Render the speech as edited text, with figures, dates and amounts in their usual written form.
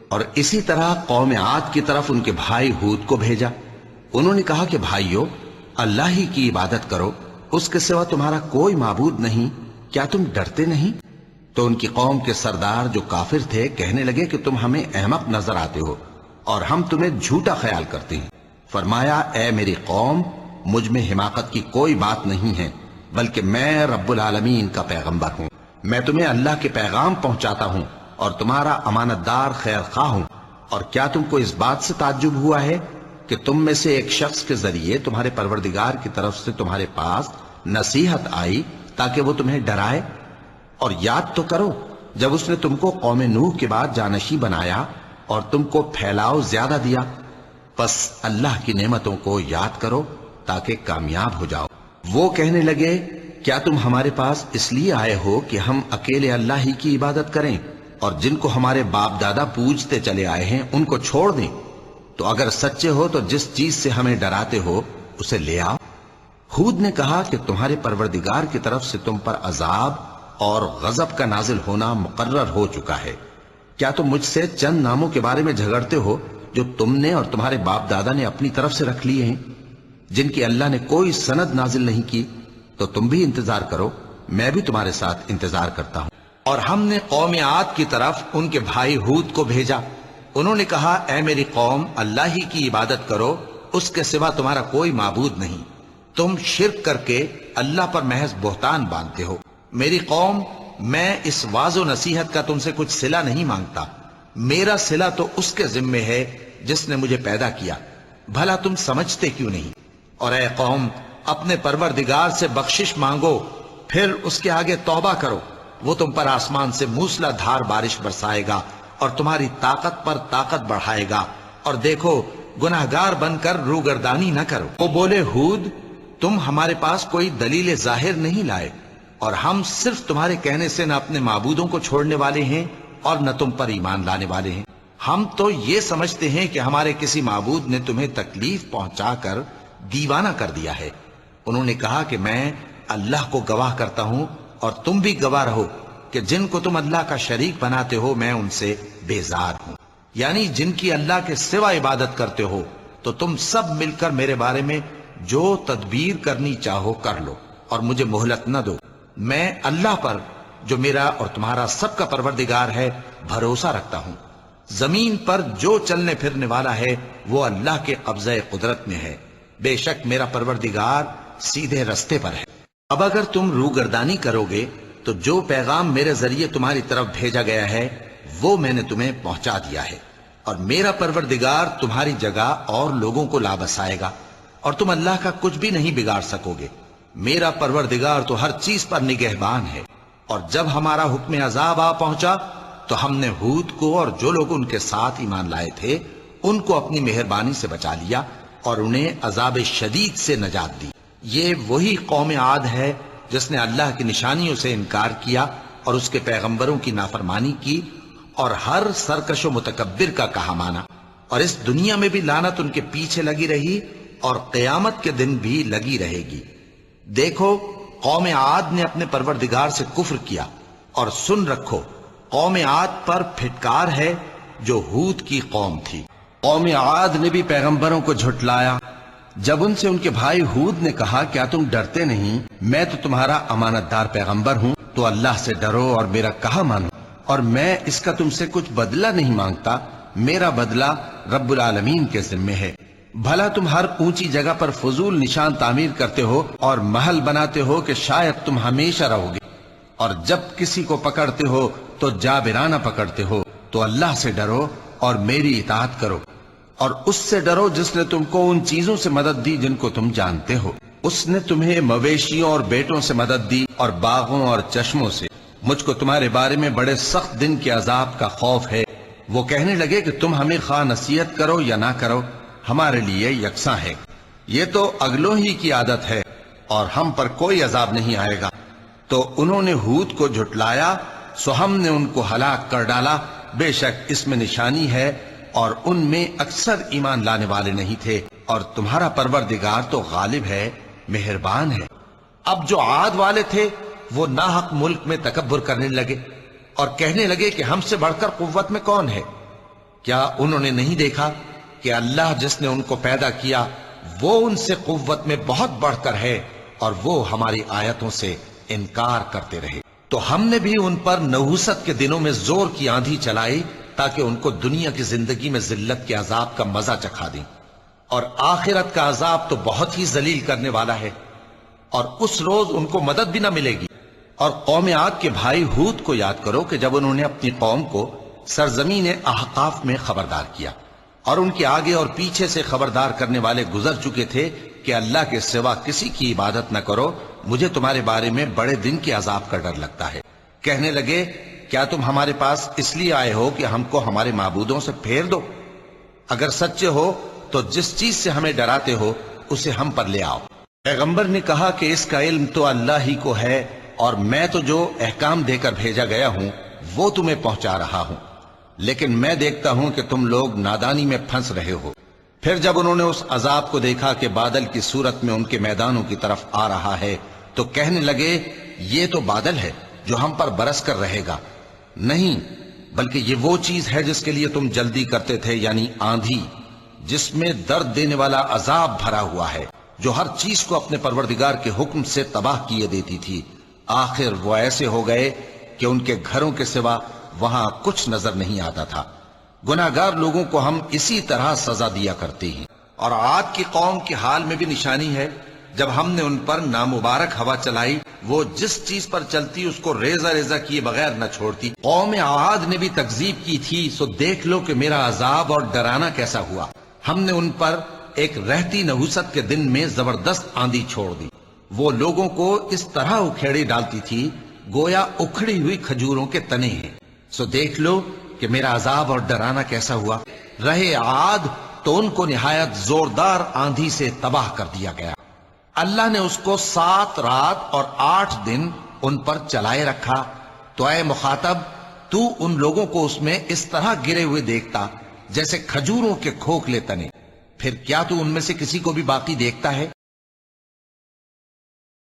اور اسی طرح قوم عاد کی طرف ان کے بھائی ہود کو بھیجا۔ انہوں نے کہا کہ بھائیو، اللہ ہی کی عبادت کرو، اس کے سوا تمہارا کوئی معبود نہیں، کیا تم ڈرتے نہیں؟ تو ان کی قوم کے سردار جو کافر تھے کہنے لگے کہ تم ہمیں احمق نظر آتے ہو اور ہم تمہیں جھوٹا خیال کرتے ہیں۔ فرمایا، اے میری قوم، مجھ میں حماقت کی کوئی بات نہیں ہے، بلکہ میں رب العالمین کا پیغمبر ہوں۔ میں تمہیں اللہ کے پیغام پہنچاتا ہوں اور تمہارا امانت دار خیر خواہ ہوں۔ اور کیا تم کو اس بات سے تعجب ہوا ہے کہ تم میں سے ایک شخص کے ذریعے تمہارے پروردگار کی طرف سے تمہارے پاس نصیحت آئی تاکہ وہ تمہیں ڈرائے؟ اور یاد تو کرو جب اس نے تم کو قوم نوح کے بعد جانشی بنایا اور تم کو پھیلاؤ زیادہ دیا۔ پس اللہ کی نعمتوں کو یاد کرو تاکہ کامیاب ہو جاؤ۔ وہ کہنے لگے، کیا تم ہمارے پاس اس لیے آئے ہو کہ ہم اکیلے اللہ ہی کی عبادت کریں اور جن کو ہمارے باپ دادا پوجتے چلے آئے ہیں ان کو چھوڑ دیں؟ تو اگر سچے ہو تو جس چیز سے ہمیں ڈراتے ہو اسے لے آؤ۔ ہود نے کہا کہ تمہارے پروردگار کی طرف سے تم پر عذاب اور غضب کا نازل ہونا مقرر ہو چکا ہے۔ کیا تم مجھ سے چند ناموں کے بارے میں جھگڑتے ہو جو تم نے اور تمہارے باپ دادا نے اپنی طرف سے رکھ لیے ہیں، جن کی اللہ نے کوئی سند نازل نہیں کی؟ تو تم بھی انتظار کرو، میں بھی تمہارے ساتھ انتظار کرتا ہوں۔ اور ہم نے قوم عاد کی طرف ان کے بھائی ہود کو بھیجا۔ انہوں نے کہا، اے میری قوم، اللہ ہی کی عبادت کرو، اس کے سوا تمہارا کوئی معبود نہیں۔ تم شرک کر کے اللہ پر محض بہتان باندھتے ہو۔ میری قوم، میں اس واعظ و نصیحت کا تم سے کچھ صلہ نہیں مانگتا، میرا صلہ تو اس کے ذمے ہے جس نے مجھے پیدا کیا، بھلا تم سمجھتے کیوں نہیں؟ اور اے قوم، اپنے پروردگار سے بخشش مانگو، پھر اس کے آگے توبہ کرو، وہ تم پر آسمان سے موسلا دھار بارش برسائے گا اور تمہاری طاقت پر طاقت بڑھائے گا، اور دیکھو گناہگار بن کر روگردانی نہ کرو۔ وہ بولے، ہود، تم ہمارے پاس کوئی دلیل ظاہر نہیں لائے، اور ہم صرف تمہارے کہنے سے نہ اپنے معبودوں کو چھوڑنے والے ہیں اور نہ تم پر ایمان لانے والے ہیں۔ ہم تو یہ سمجھتے ہیں کہ ہمارے کسی معبود نے تمہیں تکلیف پہنچا کر دیوانہ کر دیا ہے۔ انہوں نے کہا کہ میں اللہ کو گواہ کرتا ہوں اور تم بھی گواہ رہو کہ جن کو تم اللہ کا شریک بناتے ہو میں ان سے بیزار ہوں، یعنی جن کی اللہ کے سوا عبادت کرتے ہو۔ تو تم سب مل کر میرے بارے میں جو تدبیر کرنی چاہو کر لو اور مجھے مہلت نہ دو۔ میں اللہ پر جو میرا اور تمہارا سب کا پروردگار ہے بھروسہ رکھتا ہوں۔ زمین پر جو چلنے پھرنے والا ہے وہ اللہ کے قبضہ قدرت میں ہے، بے شک میرا پروردگار سیدھے رستے پر ہے۔ اب اگر تم روگردانی کرو گے تو جو پیغام میرے ذریعے تمہاری طرف بھیجا گیا ہے وہ میں نے تمہیں پہنچا دیا ہے، اور میرا پروردگار تمہاری جگہ اور لوگوں کو لا بسائے گا، اور تم اللہ کا کچھ بھی نہیں بگاڑ سکو گے۔ میرا پروردگار تو ہر چیز پر نگہبان ہے۔ اور جب ہمارا حکم عذاب آ پہنچا تو ہم نے ہود کو اور جو لوگ ان کے ساتھ ایمان لائے تھے ان کو اپنی مہربانی سے بچا لیا اور انہیں عذاب شدید سے نجات دی۔ یہ وہی قوم عاد ہے جس نے اللہ کی نشانیوں سے انکار کیا اور اس کے پیغمبروں کی نافرمانی کی اور ہر سرکش و متکبر کا کہا مانا، اور اس دنیا میں بھی لعنت ان کے پیچھے لگی رہی اور قیامت کے دن بھی لگی رہے گی۔ دیکھو، قوم عاد نے اپنے پروردگار سے کفر کیا، اور سن رکھو، قوم عاد پر پھٹکار ہے جو ہود کی قوم تھی۔ قوم عاد نے بھی پیغمبروں کو جھٹلایا۔ جب ان سے ان کے بھائی ہود نے کہا، کیا تم ڈرتے نہیں؟ میں تو تمہارا امانت دار پیغمبر ہوں، تو اللہ سے ڈرو اور میرا کہا مانو، اور میں اس کا تم سے کچھ بدلہ نہیں مانگتا، میرا بدلہ رب العالمین کے ذمے ہے۔ بھلا تم ہر اونچی جگہ پر فضول نشان تعمیر کرتے ہو اور محل بناتے ہو کہ شاید تم ہمیشہ رہو گے، اور جب کسی کو پکڑتے ہو تو جابرانہ پکڑتے ہو۔ تو اللہ سے ڈرو اور میری اطاعت کرو، اور اس سے ڈرو جس نے تم کو ان چیزوں سے مدد دی جن کو تم جانتے ہو۔ اس نے تمہیں مویشیوں اور بیٹوں سے مدد دی اور باغوں اور چشموں سے۔ مجھ کو تمہارے بارے میں بڑے سخت دن کے عذاب کا خوف ہے۔ وہ کہنے لگے کہ تم ہمیں خواہ نصیحت کرو یا نہ کرو، ہمارے لیے یکساں ہے، یہ تو اگلوں ہی کی عادت ہے اور ہم پر کوئی عذاب نہیں آئے گا۔ تو انہوں نے ہود کو جھٹلایا، سو ہم نے ان کو ہلاک کر ڈالا۔ بے شک اس میں نشانی ہے اور ان میں اکثر ایمان لانے والے نہیں تھے، اور تمہارا پروردگار تو غالب ہے، مہربان ہے۔ اب جو عاد والے تھے وہ ناحق ملک میں تکبر کرنے لگے اور کہنے لگے کہ ہم سے بڑھ کر قوت میں کون ہے؟ کیا انہوں نے نہیں دیکھا کہ اللہ جس نے ان کو پیدا کیا وہ ان سے قوت میں بہت بڑھ کر ہے اور وہ ہماری آیتوں سے انکار کرتے رہے؟ تو ہم نے بھی ان پر نحوست کے دنوں میں زور کی آندھی چلائی تاکہ ان کو دنیا کی زندگی میں ذلت کے عذاب کا مزہ چکھا دیں، اور آخرت کا عذاب تو بہت ہی ذلیل کرنے والا ہے، اور اس روز ان کو مدد بھی نہ ملے گی۔ اور قوم عاد کے بھائی ہود کو یاد کرو کہ جب انہوں نے اپنی قوم کو سرزمین احقاف میں خبردار کیا اور ان کے آگے اور پیچھے سے خبردار کرنے والے گزر چکے تھے کہ اللہ کے سوا کسی کی عبادت نہ کرو، مجھے تمہارے بارے میں بڑے دن کے عذاب کا ڈر لگتا ہے۔ کہنے لگے کیا تم ہمارے پاس اس لیے آئے ہو کہ ہم کو ہمارے معبودوں سے پھیر دو؟ اگر سچے ہو تو جس چیز سے ہمیں ڈراتے ہو اسے ہم پر لے آؤ۔ پیغمبر نے کہا کہ اس کا علم تو اللہ ہی کو ہے، اور میں تو جو احکام دے کر بھیجا گیا ہوں وہ تمہیں پہنچا رہا ہوں، لیکن میں دیکھتا ہوں کہ تم لوگ نادانی میں پھنس رہے ہو۔ پھر جب انہوں نے اس عذاب کو دیکھا کہ بادل کی صورت میں ان کے میدانوں کی طرف آ رہا ہے تو کہنے لگے یہ تو بادل ہے جو ہم پر برس کر رہے گا، نہیں بلکہ یہ وہ چیز ہے جس کے لیے تم جلدی کرتے تھے، یعنی آندھی جس میں درد دینے والا عذاب بھرا ہوا ہے، جو ہر چیز کو اپنے پروردگار کے حکم سے تباہ کیے دیتی تھی۔ آخر وہ ایسے ہو گئے کہ ان کے گھروں کے سوا وہاں کچھ نظر نہیں آتا تھا۔ گناہگار لوگوں کو ہم اسی طرح سزا دیا کرتے ہیں۔ اور عاد کی قوم کے حال میں بھی نشانی ہے، جب ہم نے ان پر نامبارک ہوا چلائی، وہ جس چیز پر چلتی اس کو ریزہ ریزہ کیے بغیر نہ چھوڑتی۔ قوم عاد نے بھی تکذیب کی تھی، سو دیکھ لو کہ میرا عذاب اور ڈرانا کیسا ہوا۔ ہم نے ان پر ایک رہتی نحوست کے دن میں زبردست آندھی چھوڑ دی، وہ لوگوں کو اس طرح اکھیڑے ڈالتی تھی گویا اکھڑی ہوئی کھجوروں کے تنے ہیں۔ سو دیکھ لو کہ میرا عذاب اور ڈرانا کیسا ہوا۔ رہے عاد تو ان کو نہایت زوردار آندھی سے تباہ کر دیا گیا۔ اللہ نے اس کو 7 رات اور 8 دن ان پر چلائے رکھا، تو اے مخاطب تو ان لوگوں کو اس میں اس طرح گرے ہوئے دیکھتا جیسے کھجوروں کے کھوکھلے تنے، پھر کیا تو ان میں سے کسی کو بھی باقی دیکھتا ہے؟